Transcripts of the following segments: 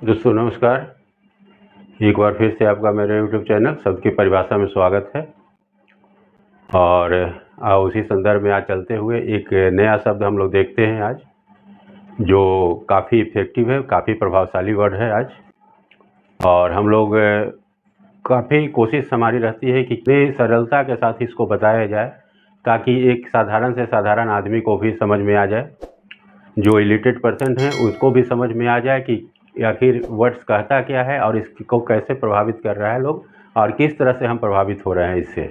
दोस्तों नमस्कार। एक बार फिर से आपका मेरे यूट्यूब चैनल शब्द की परिभाषा में स्वागत है। और उसी संदर्भ में आज चलते हुए एक नया शब्द हम लोग देखते हैं आज, जो काफ़ी इफ़ेक्टिव है, काफ़ी प्रभावशाली वर्ड है आज। और हम लोग काफ़ी कोशिश हमारी रहती है कि कितनी सरलता के साथ इसको बताया जाए ताकि एक साधारण से साधारण आदमी को भी समझ में आ जाए, जो इलिटरेट पर्सन है उसको भी समझ में आ जाए कि आखिर वर्ड्स कहता क्या है और इसको कैसे प्रभावित कर रहा है लोग, और किस तरह से हम प्रभावित हो रहे हैं इससे।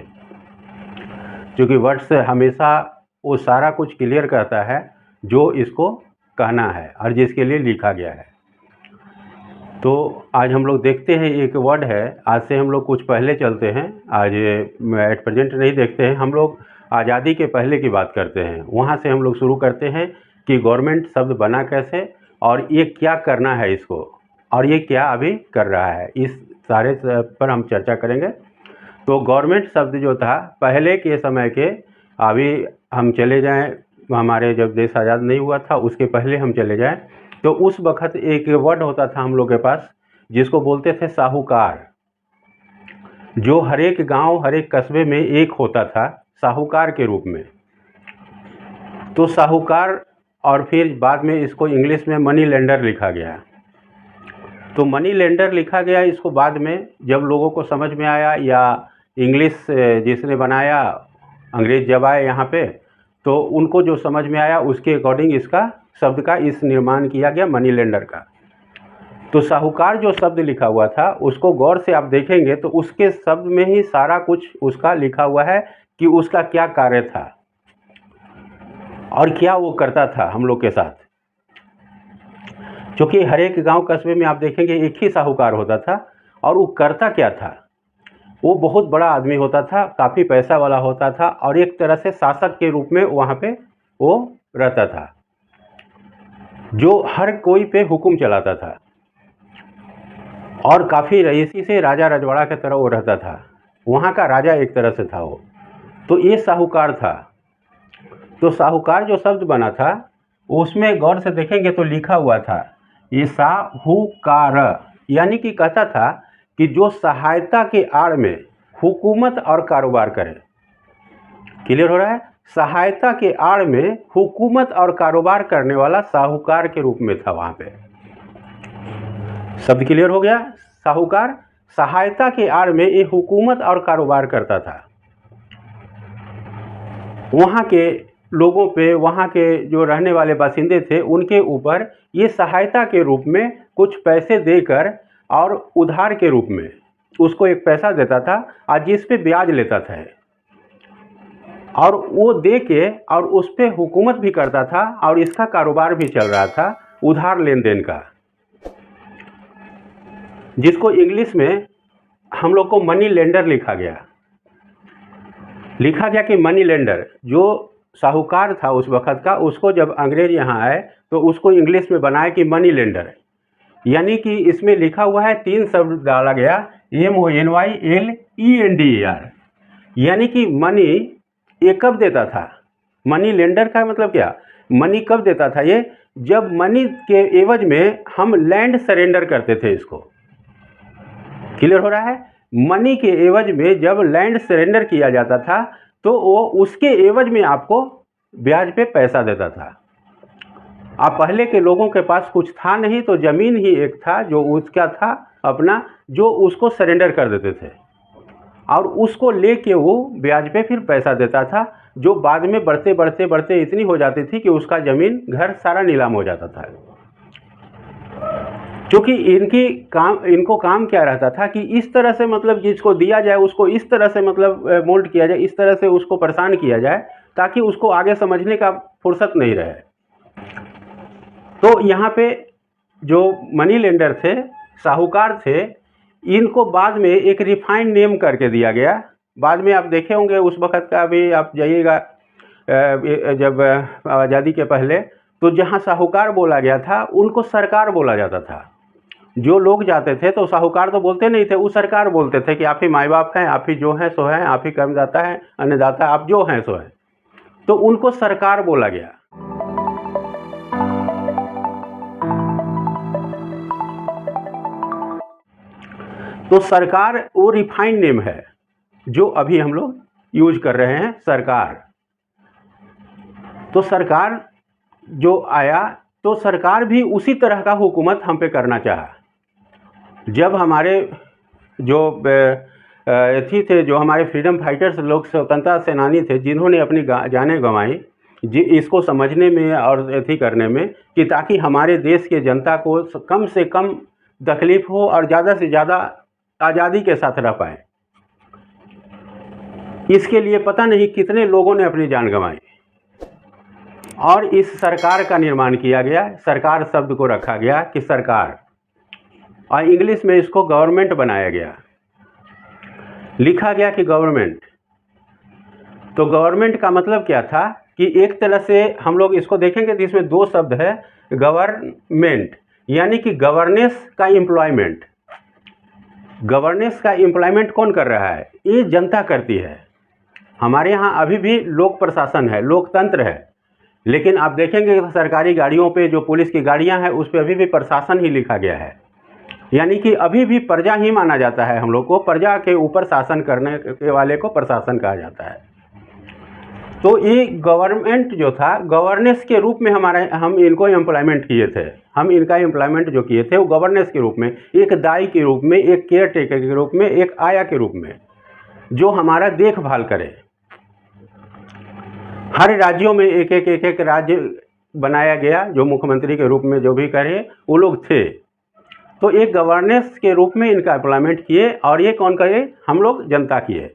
क्योंकि वर्ड्स हमेशा वो सारा कुछ क्लियर करता है जो इसको कहना है और जिसके लिए लिखा गया है। तो आज हम लोग देखते हैं एक वर्ड है। आज से हम लोग कुछ पहले चलते हैं, आज एट प्रेजेंट नहीं देखते हैं, हम लोग आज़ादी के पहले की बात करते हैं। वहाँ से हम लोग शुरू करते हैं कि गवर्नमेंट शब्द बना कैसे और ये क्या करना है इसको, और ये क्या अभी कर रहा है, इस सारे पर हम चर्चा करेंगे। तो गवर्नमेंट शब्द जो था पहले के समय के, अभी हम चले जाएं हमारे जब देश आज़ाद नहीं हुआ था उसके पहले हम चले जाएं तो उस वक्त एक वर्ड होता था हम लोग के पास जिसको बोलते थे साहूकार, जो हर एक गांव हर एक कस्बे में एक होता था साहूकार के रूप में। तो साहूकार, और फिर बाद में इसको इंग्लिश में मनी लेंडर लिखा गया। तो मनी लेंडर लिखा गया, इसको बाद में जब लोगों को समझ में आया, या इंग्लिश जिसने बनाया अंग्रेज जब आए यहाँ पे, तो उनको जो समझ में आया उसके अकॉर्डिंग इसका शब्द का इस निर्माण किया गया मनी लेंडर का। तो साहूकार जो शब्द लिखा हुआ था उसको गौर से आप देखेंगे तो उसके शब्द में ही सारा कुछ उसका लिखा हुआ है कि उसका क्या कार्य था और क्या वो करता था हम लोग के साथ। क्योंकि हर एक गांव कस्बे में आप देखेंगे एक ही साहूकार होता था, और वो करता क्या था, वो बहुत बड़ा आदमी होता था, काफ़ी पैसा वाला होता था, और एक तरह से शासक के रूप में वहाँ पे वो रहता था, जो हर कोई पे हुक्म चलाता था, और काफ़ी रईसी से राजा रजवाड़ा की तरह वो रहता था, वहाँ का राजा एक तरह से था वो। तो ये साहूकार था। तो साहूकार जो शब्द बना था उसमें गौर से देखेंगे तो लिखा हुआ था ये साहूकार, यानी कि कहता था कि जो सहायता के आड़ में हुकूमत और कारोबार करे। क्लियर हो रहा है? सहायता के आड़ में हुकूमत और कारोबार करने वाला साहूकार के रूप में था वहाँ पे। शब्द क्लियर हो गया? साहूकार सहायता के आड़ में ये हुकूमत और कारोबार करता था। वहाँ के लोगों पे, वहाँ के जो रहने वाले बासिंदे थे उनके ऊपर ये सहायता के रूप में कुछ पैसे देकर और उधार के रूप में उसको एक पैसा देता था और जिस पे ब्याज लेता था, और वो दे के और उस पर हुकूमत भी करता था और इसका कारोबार भी चल रहा था उधार लेन देन का, जिसको इंग्लिश में हम लोग को मनी लेंडर लिखा गया कि मनी लेंडर जो साहूकार था उस वक्त का, उसको जब अंग्रेज यहाँ आए तो उसको इंग्लिश में बनाया कि मनी लेंडर। यानी कि इसमें लिखा हुआ है, 3 शब्द डाला गया, MONYLENDER, यानी कि मनी ये कब देता था। मनी लेंडर का मतलब क्या, मनी कब देता था ये, जब मनी के एवज में हम लैंड सरेंडर करते थे इसको। क्लियर हो रहा है? मनी के एवज में जब लैंड सरेंडर किया जाता था तो वो उसके एवज में आपको ब्याज पे पैसा देता था। अब पहले के लोगों के पास कुछ था नहीं, तो ज़मीन ही एक था जो उसका था अपना, जो उसको सरेंडर कर देते थे और उसको लेके वो ब्याज पे फिर पैसा देता था, जो बाद में बढ़ते बढ़ते बढ़ते इतनी हो जाती थी कि उसका ज़मीन घर सारा नीलाम हो जाता था। क्योंकि इनको काम क्या रहता था कि इस तरह से मतलब जिसको दिया जाए उसको इस तरह से मतलब मोल्ड किया जाए, इस तरह से उसको परेशान किया जाए ताकि उसको आगे समझने का फुर्सत नहीं रहे। तो यहाँ पे जो मनी लेंडर थे, साहूकार थे, इनको बाद में एक रिफाइंड नेम करके दिया गया। बाद में आप देखे होंगे उस वक़्त का, अभी आप जाइएगा जब आज़ादी के पहले, तो जहाँ साहूकार बोला गया था उनको सरकार बोला जाता था। जो लोग जाते थे तो साहूकार तो बोलते नहीं थे, वो सरकार बोलते थे कि आप ही माई बाप हैं, आप ही जो हैं सो हैं, आप ही कर्मदाता हैं, अन्नदाता, आप जो हैं सो हैं, तो उनको सरकार बोला गया। तो सरकार वो रिफाइंड नेम है जो अभी हम लोग यूज कर रहे हैं, सरकार। तो सरकार जो आया तो सरकार भी उसी तरह का हुकूमत हम पे करना चाहा। जब हमारे जो थी थे, जो हमारे फ्रीडम फाइटर्स लोग, स्वतंत्रता सेनानी थे, जिन्होंने अपनी जानें गंवाई जी इसको समझने में और एथी करने में कि ताकि हमारे देश के जनता को कम से कम तकलीफ हो और ज़्यादा से ज़्यादा आज़ादी के साथ रह पाए, इसके लिए पता नहीं कितने लोगों ने अपनी जान गंवाई और इस सरकार का निर्माण किया गया। सरकार शब्द को रखा गया कि सरकार, और इंग्लिश में इसको गवर्नमेंट बनाया गया, लिखा गया कि गवर्नमेंट। तो गवर्नमेंट का मतलब क्या था कि एक तरह से हम लोग इसको देखेंगे तो इसमें दो शब्द है, गवर्नमेंट यानी कि गवर्नेंस का एम्प्लॉयमेंट। गवर्नेंस का एम्प्लॉयमेंट कौन कर रहा है? ये जनता करती है। हमारे यहाँ अभी भी लोक प्रशासन है, लोकतंत्र है, लेकिन आप देखेंगे कि सरकारी गाड़ियों पे जो पुलिस की गाड़ियाँ हैं उस पर अभी भी प्रशासन ही लिखा गया है, यानी कि अभी भी प्रजा ही माना जाता है। हम लोग को प्रजा के ऊपर शासन करने के वाले को प्रशासन कहा जाता है। तो ये गवर्नमेंट जो था, गवर्नेंस के रूप में हम इनको एम्प्लॉयमेंट किए थे। हम इनका एम्प्लॉयमेंट जो किए थे वो गवर्नेंस के रूप में, एक दाई के रूप में, एक केयर टेकर के रूप में, एक आया के रूप में, जो हमारा देखभाल करे। हर राज्यों में एक राज्य बनाया गया, जो मुख्यमंत्री के रूप में जो भी करे वो लोग थे। तो एक गवर्नेंस के रूप में इनका एम्प्लॉयमेंट किए और ये कौन करे? हम लोग जनता किए।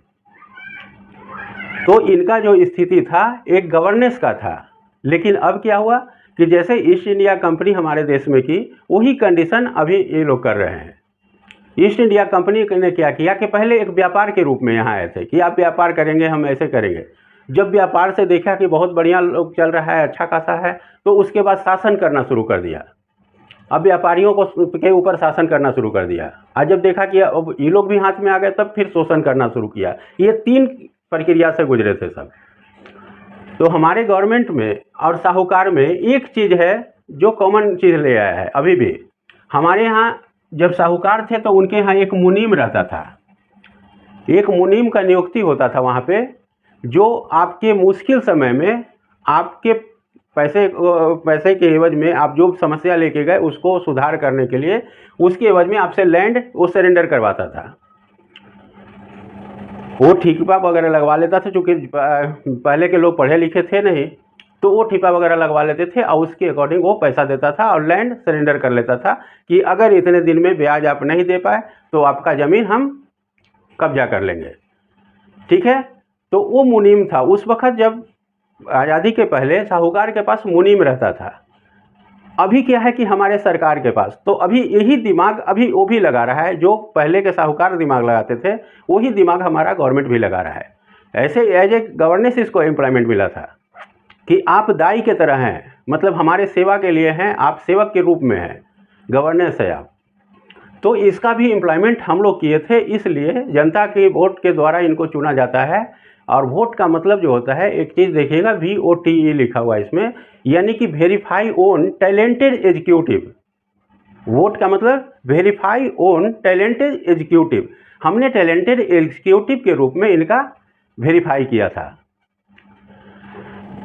तो इनका जो स्थिति था एक गवर्नेंस का था। लेकिन अब क्या हुआ कि जैसे ईस्ट इंडिया कंपनी हमारे देश में की, वही कंडीशन अभी ये लोग कर रहे हैं। ईस्ट इंडिया कंपनी ने क्या किया कि पहले एक व्यापार के रूप में यहाँ आए थे कि आप व्यापार करेंगे, हम ऐसे करेंगे। जब व्यापार से देखा कि बहुत बढ़िया लोग चल रहा है, अच्छा खासा है, तो उसके बाद शासन करना शुरू कर दिया। अब व्यापारियों को के ऊपर शासन करना शुरू कर दिया। आज जब देखा कि अब ये लोग भी हाथ में आ गए, तब फिर शोषण करना शुरू किया। ये तीन प्रक्रिया से गुजरे थे सब। तो हमारे गवर्नमेंट में और साहूकार में एक चीज़ है जो कॉमन चीज़ ले आया है। अभी भी हमारे यहाँ जब साहूकार थे तो उनके यहाँ एक मुनीम रहता था। एक मुनीम का नियुक्ति होता था वहाँ पे, जो आपके मुश्किल समय में आपके पैसे के एवज में आप जो समस्या लेके गए उसको सुधार करने के लिए, उसके एवज में आपसे लैंड वो सरेंडर करवाता था। वो ठीका वगैरह लगवा लेता था, चूँकि पहले के लोग पढ़े लिखे थे नहीं, तो वो ठीका वगैरह लगवा लेते थे और उसके अकॉर्डिंग वो पैसा देता था और लैंड सरेंडर कर लेता था कि अगर इतने दिन में ब्याज आप नहीं दे पाए तो आपका ज़मीन हम कब्जा कर लेंगे। ठीक है। तो वो मुनीम था। उस वक्त जब आज़ादी के पहले साहूकार के पास मुनीम रहता था। अभी क्या है कि हमारे सरकार के पास तो अभी यही दिमाग अभी वो भी लगा रहा है, जो पहले के साहूकार दिमाग लगाते थे वही दिमाग हमारा गवर्नमेंट भी लगा रहा है। ऐसे एज ए गवर्नेंस इसको एम्प्लॉयमेंट मिला था कि आप दाई के तरह हैं, मतलब हमारे सेवा के लिए हैं, आप सेवक के रूप में हैं, गवर्नेंस है आप। तो इसका भी एम्प्लॉयमेंट हम लोग किए थे। इसलिए जनता के वोट के द्वारा इनको चुना जाता है। और वोट का मतलब जो होता है, एक चीज़ देखिएगा, VOTE लिखा हुआ है इसमें, यानी कि verify on talented executive. Vote का मतलब वेरीफाई ऑन टैलेंटेड एग्जीक्यूटिव। हमने टैलेंटेड एग्जीक्यूटिव के रूप में इनका वेरीफाई किया था।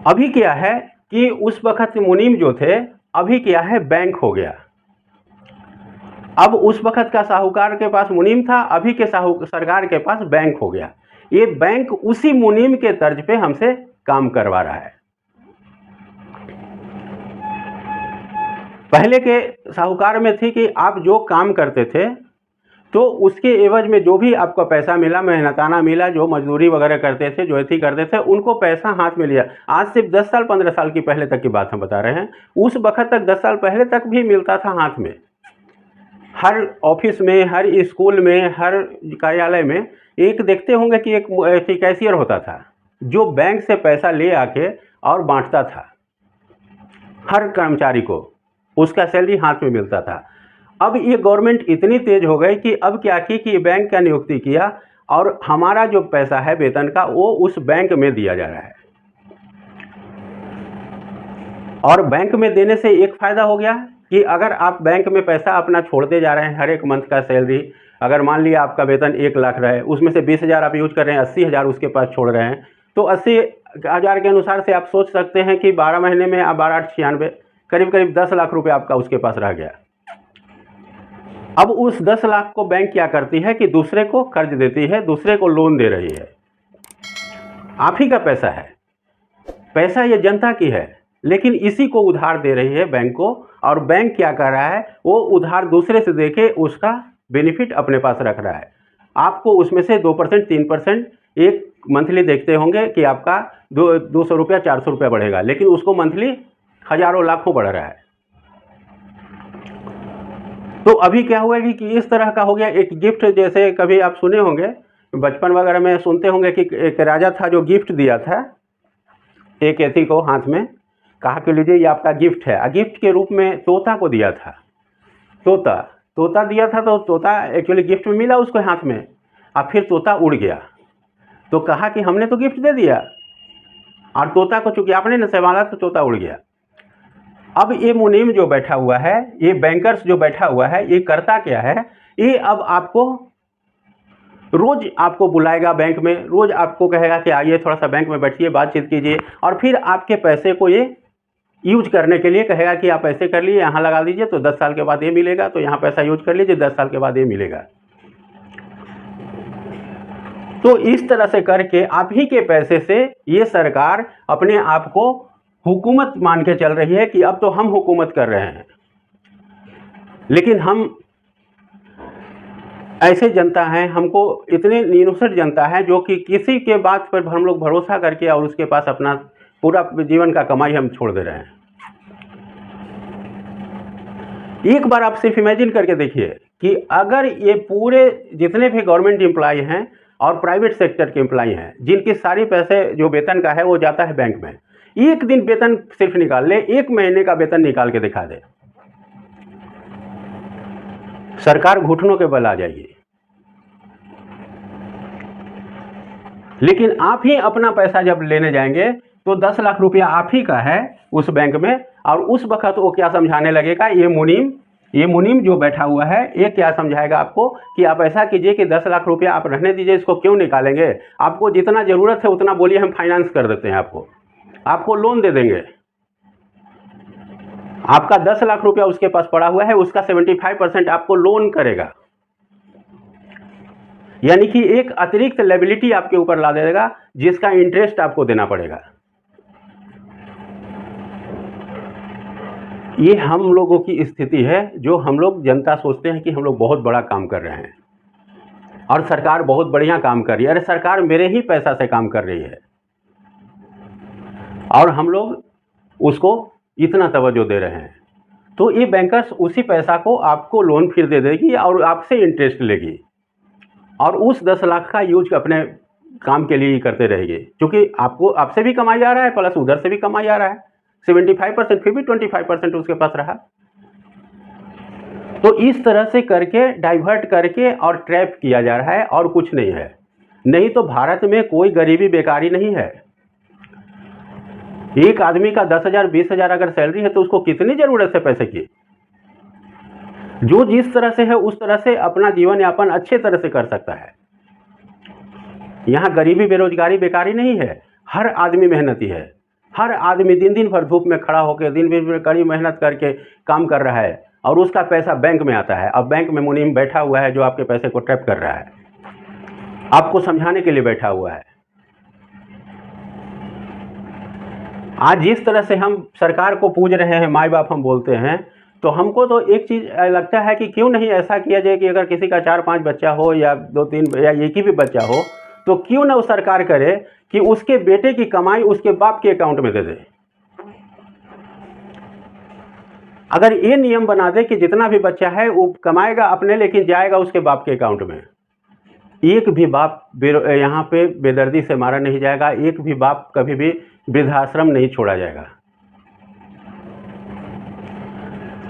अभी क्या है कि उस वक्त मुनीम जो थे, अभी क्या है, बैंक हो गया। अब उस वक्त का साहूकार के पास मुनीम था, अभी के सरकार के पास बैंक हो गया। ये बैंक उसी मुनीम के तर्ज पे हमसे काम करवा रहा है। पहले के साहूकार में थी कि आप जो काम करते थे तो उसके एवज में जो भी आपको पैसा मिला, मेहनताना मिला, जो मजदूरी वगैरह करते थे, जो एथी करते थे, उनको पैसा हाथ में लिया। आज से 10 साल 15 साल की पहले तक की बात हम बता रहे हैं। उस वक्त तक 10 साल पहले तक भी मिलता था हाथ में। हर ऑफिस में, हर स्कूल में, हर कार्यालय में एक देखते होंगे कि एक कैशियर होता था जो बैंक से पैसा ले आके और बांटता था हर कर्मचारी को, उसका सैलरी हाथ में मिलता था। अब ये गवर्नमेंट इतनी तेज हो गई कि अब क्या की कि बैंक का नियुक्ति किया और हमारा जो पैसा है वेतन का वो उस बैंक में दिया जा रहा है। और बैंक में देने से एक फ़ायदा हो गया कि अगर आप बैंक में पैसा अपना छोड़ते जा रहे हैं, हर एक मंथ का सैलरी, अगर मान लिया आपका वेतन 1 लाख रहे, उसमें से 20,000 आप यूज कर रहे हैं, 80,000 उसके पास छोड़ रहे हैं, तो 80,000 के अनुसार से आप सोच सकते हैं कि 12 महीने में आप 12 8 96 करीब करीब 10 लाख रुपये आपका उसके पास रह गया। अब उस 10 लाख को बैंक क्या करती है कि दूसरे को कर्ज देती है, दूसरे को लोन दे रही है। आप ही का पैसा है, पैसा ये जनता की है, लेकिन इसी को उधार दे रही है बैंक को, और बैंक क्या कर रहा है, वो उधार दूसरे से देके उसका बेनिफिट अपने पास रख रहा है। आपको उसमें से 2% 3% एक मंथली देखते होंगे कि आपका 200 रुपया 400 रुपया बढ़ेगा, लेकिन उसको मंथली हजारों लाखों बढ़ रहा है। तो अभी क्या हुआ कि इस तरह का हो गया एक गिफ्ट, जैसे कभी आप सुने होंगे, बचपन वगैरह में सुनते होंगे कि एक राजा था जो गिफ्ट दिया था एक यति को हाथ में, कहा कि लीजिए ये आपका गिफ्ट है। गिफ्ट के रूप में तोता को दिया था, तोता दिया था, तो तोता एक्चुअली गिफ्ट में मिला उसको हाथ में, और फिर तोता उड़ गया। तो कहा कि हमने तो गिफ्ट दे दिया, और तोता को चूंकि आपने न संभाला तो तोता उड़ गया। अब ये मुनीम जो बैठा हुआ है, ये बैंकर्स जो बैठा हुआ है, ये करता क्या है, ये अब आपको रोज आपको बुलाएगा बैंक में, रोज आपको कहेगा कि आइए थोड़ा सा बैंक में बैठिए, बातचीत कीजिए, और फिर आपके पैसे को ये यूज करने के लिए कहेगा कि आप ऐसे कर लीजिए, यहाँ लगा दीजिए तो 10 साल के बाद ये मिलेगा, तो यहाँ पैसा यूज कर लीजिए 10 साल के बाद ये मिलेगा। तो इस तरह से करके आप ही के पैसे से ये सरकार अपने आप को हुकूमत मान के चल रही है कि अब तो हम हुकूमत कर रहे हैं। लेकिन हम ऐसे जनता हैं, हमको इतने इनोसेंट जनता है जो कि किसी के बात पर हम लोग भरोसा करके और उसके पास अपना पूरा जीवन का कमाई हम छोड़ दे रहे हैं। एक बार आप सिर्फ इमेजिन करके देखिए कि अगर ये पूरे जितने भी गवर्नमेंट एम्प्लॉय हैं और प्राइवेट सेक्टर के एम्प्लॉय हैं, जिनकी सारी पैसे जो वेतन का है वो जाता है बैंक में, एक दिन वेतन सिर्फ निकाल ले, 1 महीने का वेतन निकाल के दिखा दे, सरकार घुटनों के बल आ जाएगी। लेकिन आप ही अपना पैसा जब लेने जाएंगे तो 10 लाख रुपया आप ही का है उस बैंक में, और उस वक्त वो क्या समझाने लगेगा, ये मुनीम जो बैठा हुआ है, ये क्या समझाएगा आपको कि आप ऐसा कीजिए कि 10 लाख रुपया आप रहने दीजिए, इसको क्यों निकालेंगे, आपको जितना ज़रूरत है उतना बोलिए, हम फाइनेंस कर देते हैं, आपको लोन दे देंगे। आपका 10 लाख रुपया उसके पास पड़ा हुआ है, उसका 75% आपको लोन करेगा, यानी कि एक अतिरिक्त लायबिलिटी आपके ऊपर ला देगा जिसका इंटरेस्ट आपको देना पड़ेगा। ये हम लोगों की स्थिति है, जो हम लोग जनता सोचते हैं कि हम लोग बहुत बड़ा काम कर रहे हैं और सरकार बहुत बढ़िया काम कर रही है। अरे सरकार मेरे ही पैसा से काम कर रही है और हम लोग उसको इतना तवज्जो दे रहे हैं। तो ये बैंकर्स उसी पैसा को आपको लोन फिर दे देगी और आपसे इंटरेस्ट लेगी, और उस 10 लाख का यूज अपने काम के लिए ही करते रहेगी, क्योंकि आपसे भी कमाई आ रहा है प्लस उधर से भी कमाई आ रहा है। 75% फिर भी 25% उसके पास रहा। तो इस तरह से करके डाइवर्ट करके और ट्रैप किया जा रहा है, और कुछ नहीं है। नहीं तो भारत में कोई गरीबी बेकारी नहीं है। एक आदमी का 10,000 20,000 अगर सैलरी है तो उसको कितनी जरूरत है पैसे की। जो जिस तरह से है उस तरह से अपना जीवन यापन अच्छे तरह से कर सकता है। यहाँ गरीबी बेरोजगारी बेकारी नहीं है, हर आदमी मेहनती है, हर आदमी दिन दिन भर धूप में खड़ा होकर दिन भर कड़ी मेहनत करके काम कर रहा है और उसका पैसा बैंक में आता है। अब बैंक में मुनीम बैठा हुआ है जो आपके पैसे को ट्रैप कर रहा है, आपको समझाने के लिए बैठा हुआ है। आज जिस तरह से हम सरकार को पूज रहे हैं, माई बाप हम बोलते हैं, तो हमको तो एक चीज़ लगता है कि क्यों नहीं ऐसा किया जाए कि अगर किसी का 4-5 बच्चा हो या 2-3 या एक ही भी बच्चा हो, तो क्यों ना वो सरकार करे कि उसके बेटे की कमाई उसके बाप के अकाउंट में दे दे। अगर ये नियम बना दे कि जितना भी बच्चा है वो कमाएगा अपने, लेकिन जाएगा उसके बाप के अकाउंट में, एक भी बाप यहाँ पे बेदर्दी से मारा नहीं जाएगा, एक भी बाप कभी भी वृद्धाश्रम नहीं छोड़ा जाएगा।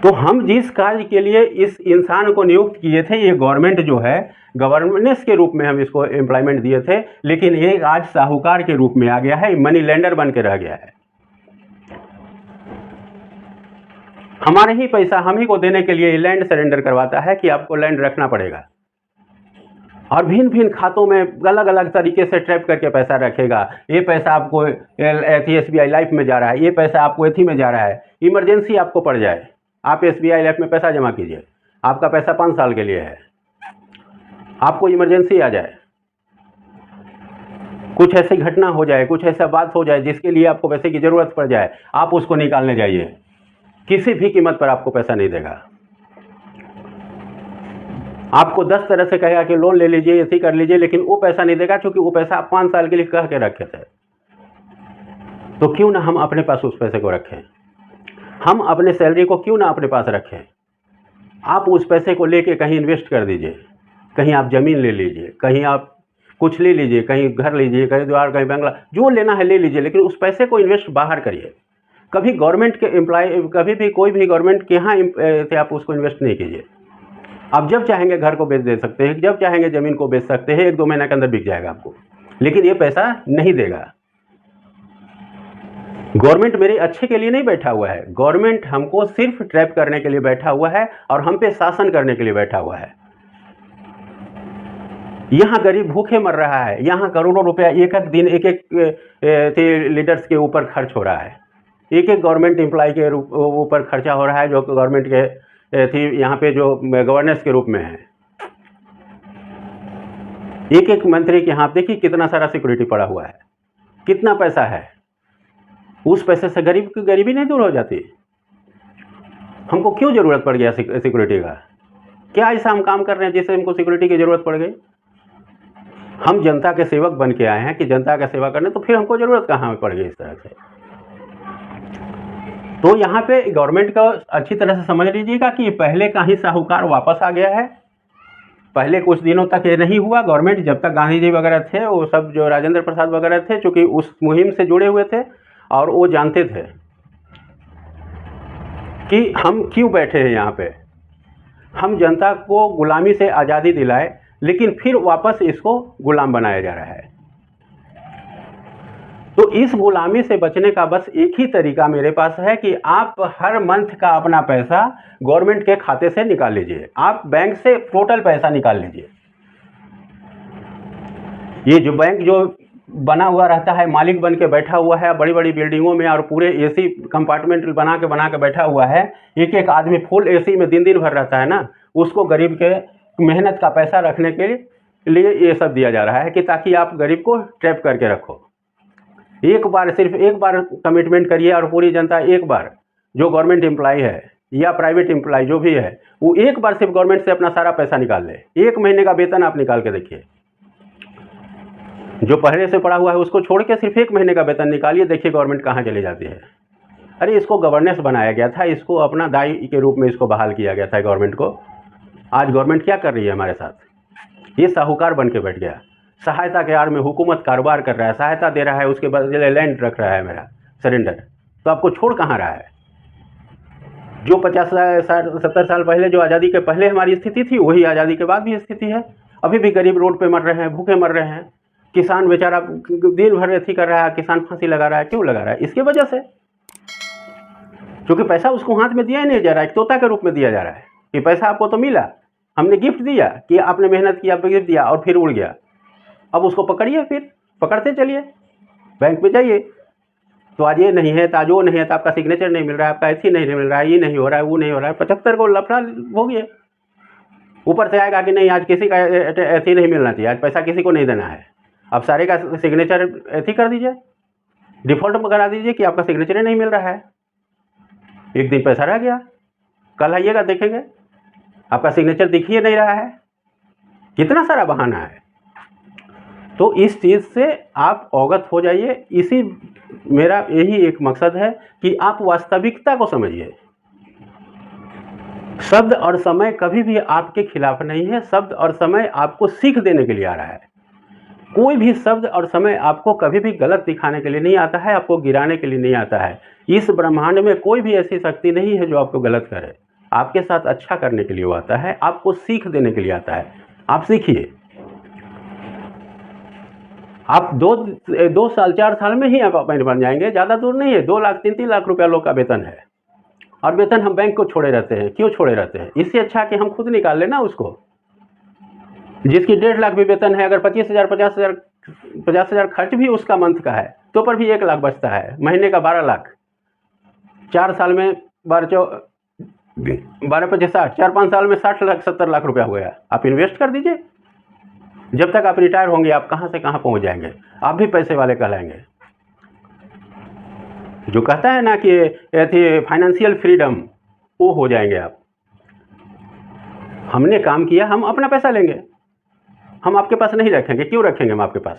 तो हम जिस कार्य के लिए इस इंसान को नियुक्त किए थे, ये गवर्नमेंट जो है गवर्नेंस के रूप में हम इसको एम्प्लॉयमेंट दिए थे, लेकिन ये आज साहूकार के रूप में आ गया है, मनी लेंडर बन के रह गया है। हमारे ही पैसा हम ही को देने के लिए लैंड सरेंडर करवाता है कि आपको लैंड रखना पड़ेगा, और भिन्न भिन्न खातों में अलग अलग तरीके से ट्रैप करके पैसा रखेगा। ये पैसा आपको SBI लाइफ में जा रहा है, ये पैसा आपको एथी में जा रहा है। इमरजेंसी आपको पड़ जाए, आप SBI लाइफ में पैसा जमा कीजिए, आपका पैसा 5 साल के लिए है। आपको इमरजेंसी आ जाए, कुछ ऐसी घटना हो जाए, कुछ ऐसा बात हो जाए जिसके लिए आपको पैसे की ज़रूरत पड़ जाए, आप उसको निकालने जाइए, किसी भी कीमत पर आपको पैसा नहीं देगा। आपको 10 तरह से कहेगा कि लोन ले लीजिए, ऐसे कर लीजिए, लेकिन वो पैसा नहीं देगा, क्योंकि वो पैसा आप 5 साल के लिए कह के रखे थे। तो क्यों ना हम अपने पास उस पैसे को रखें, हम अपने सैलरी को क्यों ना अपने पास रखें। आप उस पैसे को लेके कहीं इन्वेस्ट कर दीजिए, कहीं आप ज़मीन ले लीजिए, कहीं आप कुछ ले लीजिए, कहीं घर लीजिए, कहीं द्वार, कहीं बंगला, जो लेना है ले लीजिए, लेकिन उस पैसे को इन्वेस्ट बाहर करिए। कभी गवर्नमेंट के एम्प्लॉय, कभी भी कोई भी गवर्नमेंट के यहाँ थे, आप उसको इन्वेस्ट नहीं कीजिए। आप जब चाहेंगे घर को बेच दे सकते हैं, जब चाहेंगे ज़मीन को बेच सकते हैं, 1-2 महीने के अंदर बिक जाएगा आपको, लेकिन ये पैसा नहीं देगा। गवर्नमेंट मेरे अच्छे के लिए नहीं बैठा हुआ है, गवर्नमेंट हमको सिर्फ ट्रैप करने के लिए बैठा हुआ है और हम पे शासन करने के लिए बैठा हुआ है। यहाँ गरीब भूखे मर रहा है, यहाँ करोड़ों रुपया एक एक दिन एक लीडर्स के ऊपर खर्च हो रहा है, एक गवर्नमेंट एम्प्लॉय के ऊपर खर्चा हो रहा है, जो गवर्नमेंट के यहाँ पे जो गवर्नेंस के रूप में है। एक मंत्री के यहाँ देखिए कितना सारा सिक्योरिटी पड़ा हुआ है, कितना पैसा है। उस पैसे से गरीब की गरीबी नहीं दूर हो जाती। हमको क्यों ज़रूरत पड़ गया सिक्योरिटी का? क्या ऐसा हम काम कर रहे हैं जिससे हमको सिक्योरिटी की ज़रूरत पड़ गई? हम जनता के सेवक बन के आए हैं कि जनता का सेवा करने, तो फिर हमको ज़रूरत कहाँ पड़ गई इस तरह से? तो यहाँ पे गवर्नमेंट का अच्छी तरह से समझ लीजिएगा कि पहले का ही साहूकार वापस आ गया है। पहले कुछ दिनों तक ये नहीं हुआ, गवर्नमेंट जब तक गांधी जी वगैरह थे, वो सब जो राजेंद्र प्रसाद वगैरह थे, चूँकि उस मुहिम से जुड़े हुए थे और वो जानते थे कि हम क्यों बैठे हैं यहाँ पे। हम जनता को गुलामी से आज़ादी दिलाए, लेकिन फिर वापस इसको गुलाम बनाया जा रहा है। तो इस गुलामी से बचने का बस एक ही तरीका मेरे पास है कि आप हर मंथ का अपना पैसा गवर्नमेंट के खाते से निकाल लीजिए, आप बैंक से टोटल पैसा निकाल लीजिए। ये जो बैंक जो बना हुआ रहता है, मालिक बन के बैठा हुआ है बड़ी बड़ी बिल्डिंगों में, और पूरे AC कंपार्टमेंट बना के बैठा हुआ है, एक एक आदमी फुल AC में दिन भर रहता है ना, उसको गरीब के मेहनत का पैसा रखने के लिए ये सब दिया जा रहा है कि ताकि आप गरीब को ट्रैप करके रखो। एक बार, सिर्फ एक बार कमिटमेंट करिए और पूरी जनता एक बार, जो गवर्नमेंट एम्प्लॉय है या प्राइवेट एम्प्लॉय जो भी है, वो एक बार सिर्फ गवर्नमेंट से अपना सारा पैसा निकाल ले। 1 महीने का वेतन आप निकाल के देखिए, जो पहले से पड़ा हुआ है उसको छोड़ के सिर्फ 1 महीने का वेतन निकालिए, देखिए गवर्नमेंट कहाँ चली जाती है। अरे इसको गवर्नेंस बनाया गया था, इसको अपना दाई के रूप में इसको बहाल किया गया था गवर्नमेंट को। आज गवर्नमेंट क्या कर रही है हमारे साथ? ये साहूकार बन के बैठ गया, सहायता के आड़ में हुकूमत कारोबार कर रहा है, सहायता दे रहा है, उसके बदले लैंड रख रहा है मेरा सरेंडर। तो आपको छोड़ कहाँ रहा है? जो 50-60-70 साल पहले, जो आज़ादी के पहले हमारी स्थिति थी, वही आज़ादी के बाद भी स्थिति है। अभी भी गरीब रोड पे मर रहे हैं, भूखे मर रहे हैं। किसान बेचारा दिन भर ऐसी कर रहा है, किसान फांसी लगा रहा है। क्यों लगा रहा है? इसके वजह से, क्योंकि पैसा उसको हाथ में दिया ही नहीं जा रहा है, तोता के रूप में दिया जा रहा है कि पैसा आपको तो मिला, हमने गिफ्ट दिया कि आपने मेहनत किया, गिफ्ट दिया और फिर उड़ गया। अब उसको पकड़िए, फिर पकड़ते चलिए, बैंक में जाइए। तो आज ये नहीं है, तो आज वो नहीं है, तो आपका सिग्नेचर नहीं मिल रहा है, आपका ऐसी नहीं मिल रहा है, ये नहीं हो रहा है, वो नहीं हो रहा है, 75 को लफड़ा हो गया। ऊपर से आएगा कि नहीं आज किसी का ऐसी नहीं मिलना चाहिए, आज पैसा किसी को नहीं देना है। अब सारे का सिग्नेचर ऐसी कर दीजिए, डिफ़ॉल्ट करा दीजिए कि आपका सिग्नेचर ही नहीं मिल रहा है। एक दिन पैसा रह गया, कल आइएगा देखेंगे आपका सिग्नेचर दिख ही नहीं रहा है। कितना सारा बहाना है। तो इस चीज़ से आप अवगत हो जाइए। इसी मेरा यही एक मकसद है कि आप वास्तविकता को समझिए। शब्द और समय कभी भी आपके खिलाफ नहीं है, शब्द और समय आपको सीख देने के लिए आ रहा है। कोई भी शब्द और समय आपको कभी भी गलत दिखाने के लिए नहीं आता है, आपको गिराने के लिए नहीं आता है। इस ब्रह्मांड में कोई भी ऐसी शक्ति नहीं है जो आपको गलत करे, आपके साथ अच्छा करने के लिए वो आता है, आपको सीख देने के लिए आता है। आप सीखिए। आप 2 साल 4 साल में ही आप अपॉइंट बन जाएंगे, ज़्यादा दूर नहीं है। 2 लाख 3-3 लाख रुपया लोग का वेतन है। और वेतन हम बैंक को छोड़े रहते हैं। क्यों छोड़े रहते हैं? इससे अच्छा कि हम खुद निकाल लें ना उसको। जिसकी 1.5 लाख भी वेतन है, अगर 25,000 50,000 खर्च भी उसका मंथ का है तो पर भी 1 लाख बचता है, महीने का 12 लाख, 4 साल में 12-25 60, 4-5 साल में 60 लाख 70 लाख रुपया हो गया। आप इन्वेस्ट कर दीजिए, जब तक आप रिटायर होंगे आप कहाँ से कहाँ पहुँच जाएंगे, आप भी पैसे वाले कहलाएंगे। जो कहता है ना कि फाइनेंशियल फ्रीडम, वो हो जाएंगे आप। हमने काम किया, हम अपना पैसा लेंगे, हम आपके पास नहीं रखेंगे। क्यों रखेंगे हम आपके पास?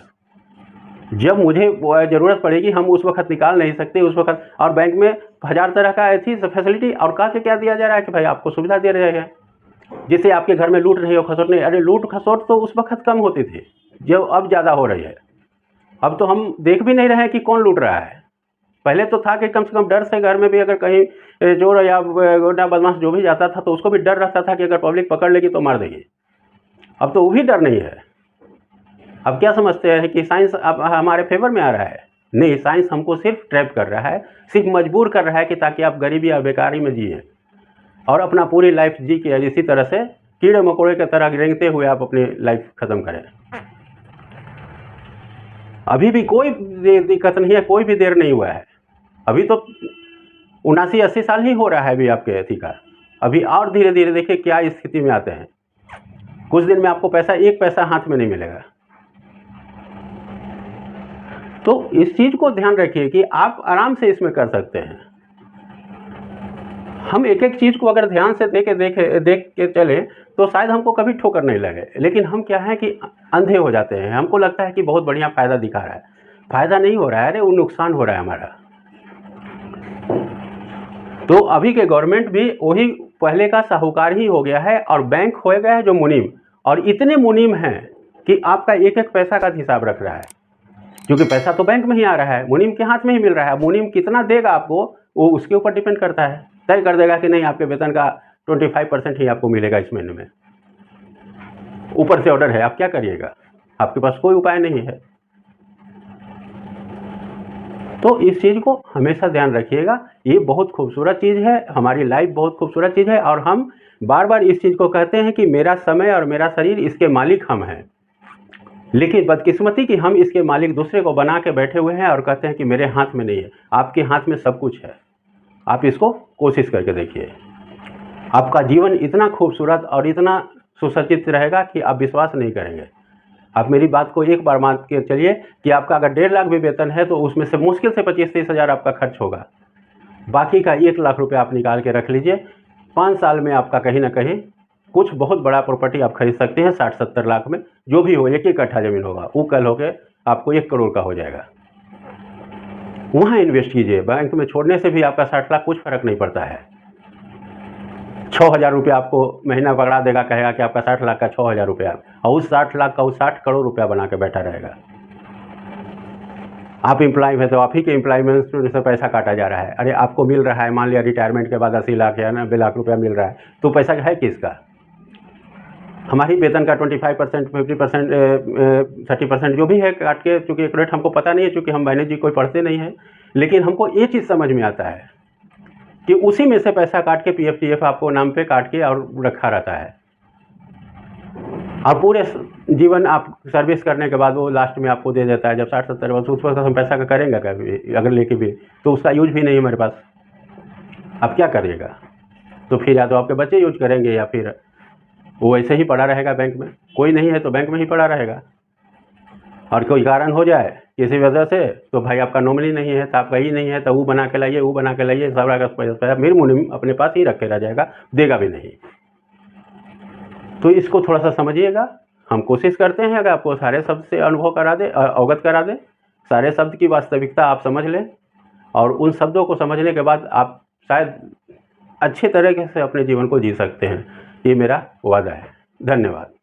जब मुझे ज़रूरत पड़ेगी हम उस वक्त निकाल नहीं सकते उस वक्त। और बैंक में 1000 तरह का ऐसी फैसिलिटी, और कहा के क्या दिया जा रहा है कि भाई आपको सुविधा दे रहे हैं, जिससे आपके घर में लूट नहीं हो, खसोट नहीं। अरे लूट खसोट तो उस वक्त कम होती थी, जो अब ज़्यादा हो रही है। अब तो हम देख भी नहीं रहे हैं कि कौन लूट रहा है। पहले तो था कि कम से कम डर से घर में भी अगर कहीं चोर या गोंडा बदमाश जो भी जाता था तो उसको भी डर रहता था कि अगर पब्लिक पकड़ लेगी तो मार देगी। अब तो वो भी डर नहीं है। अब क्या समझते हैं कि साइंस अब हमारे फेवर में आ रहा है? नहीं, साइंस हमको सिर्फ ट्रैप कर रहा है, सिर्फ मजबूर कर रहा है कि ताकि आप गरीबी और बेकारी में जिए और अपना पूरी लाइफ जी के इसी तरह से कीड़े मकोड़े की तरह रेंगते हुए आप अपनी लाइफ ख़त्म करें। अभी भी कोई दिक्कत नहीं है, कोई भी देर नहीं हुआ है। अभी तो 79-80 साल ही हो रहा है अभी आपके अथी का। अभी और धीरे धीरे देखिए क्या स्थिति में आते हैं। कुछ दिन में आपको पैसा, 1 पैसा हाथ में नहीं मिलेगा। तो इस चीज़ को ध्यान रखिए कि आप आराम से इसमें कर सकते हैं। हम एक एक चीज़ को अगर ध्यान से देख के चले तो शायद हमको कभी ठोकर नहीं लगे। लेकिन हम क्या है कि अंधे हो जाते हैं। हमको लगता है कि बहुत बढ़िया फ़ायदा दिखा रहा है, फ़ायदा नहीं हो रहा है, अरे वो नुकसान हो रहा है हमारा। तो अभी के गवर्नमेंट भी वही पहले का साहूकार ही हो गया है और बैंक हो गया है जो मुनीम, और इतने मुनीम हैं कि आपका एक एक पैसा का हिसाब रख रहा है, क्योंकि पैसा तो बैंक में ही आ रहा है, मुनीम के हाथ में ही मिल रहा है। मुनीम कितना देगा आपको वो उसके ऊपर डिपेंड करता है, तय कर देगा कि नहीं आपके वेतन का 25% ही आपको मिलेगा इस महीने में। ऊपर से ऑर्डर है, आप क्या करिएगा? आपके पास कोई उपाय नहीं है। तो इस चीज़ को हमेशा ध्यान रखिएगा। ये बहुत खूबसूरत चीज़ है, हमारी लाइफ बहुत खूबसूरत चीज़ है, और हम बार बार इस चीज़ को कहते हैं कि मेरा समय और मेरा शरीर, इसके मालिक हम हैं। लेकिन बदकिस्मती कि हम इसके मालिक दूसरे को बना के बैठे हुए हैं और कहते हैं कि मेरे हाथ में नहीं है। आपके हाथ में सब कुछ है। आप इसको कोशिश करके देखिए, आपका जीवन इतना खूबसूरत और इतना सुसज्जित रहेगा कि आप विश्वास नहीं करेंगे। आप मेरी बात को एक बार मान के चलिए कि आपका अगर 1.5 लाख भी वेतन है तो उसमें से मुश्किल से 25-30 हज़ार आपका खर्च होगा। बाकी का 1 लाख रुपये आप निकाल के रख लीजिए। 5 साल में आपका कहीं ना कहीं कुछ बहुत बड़ा प्रॉपर्टी आप खरीद सकते हैं। 60-70 लाख में जो भी हो, 1 कट्ठा ज़मीन होगा, वो कल होके आपको 1 करोड़ का हो जाएगा। वहाँ इन्वेस्ट कीजिए। बैंक में छोड़ने से भी आपका 60 लाख कुछ फर्क नहीं पड़ता है। 6,000 रुपया आपको महीना पकड़ा देगा, कहेगा कि आपका 60 लाख का 6,000 रुपया, और उस 60 लाख का वो 60 करोड़ रुपया बना के बैठा रहेगा। आप एम्प्लॉय हैं तो आप ही के एम्प्लॉयमेंट से पैसा काटा जा रहा है। अरे आपको मिल रहा है, मान लिया रिटायरमेंट के बाद 80 लाख या 90 लाख रुपया मिल रहा है, तो पैसा है किसका? हमारी वेतन का 25%, 50%, 30% जो भी है काट के, चूँकि एक रेट हमको पता नहीं है, चूँकि हम मैनेज जी कोई पढ़ते नहीं हैं, लेकिन हमको ये चीज़ समझ में आता है कि उसी में से पैसा काट के PF TF आपको नाम पे काट के और रखा रहता है, और पूरे जीवन आप सर्विस करने के बाद वो लास्ट में आपको दे देता है। जब 60-70 वर्ष, उस वक्त हम पैसा का करेंगे कभी? अगर लेके भी तो उसका यूज भी नहीं है हमारे पास, आप क्या करिएगा? तो फिर या तो आपके बच्चे यूज करेंगे या फिर वो ऐसे ही पड़ा रहेगा बैंक में। कोई नहीं है तो बैंक में ही पड़ा रहेगा, और कोई कारण हो जाए किसी वजह से तो भाई आपका नॉमिनी नहीं है, तो आपका ही नहीं है, तो वो बना के लाइए, वो बना के लाइए, सब पैसा मेरे मुनीम अपने पास ही रखे रह जाएगा, देगा भी नहीं। तो इसको थोड़ा सा समझिएगा। हम कोशिश करते हैं अगर आपको सारे शब्द से अनुभव करा दे, अवगत करा दे, सारे शब्द की वास्तविकता आप समझ लें, और उन शब्दों को समझने के बाद आप शायद अच्छे तरीके से अपने जीवन को जी सकते हैं। ये मेरा वादा है। धन्यवाद।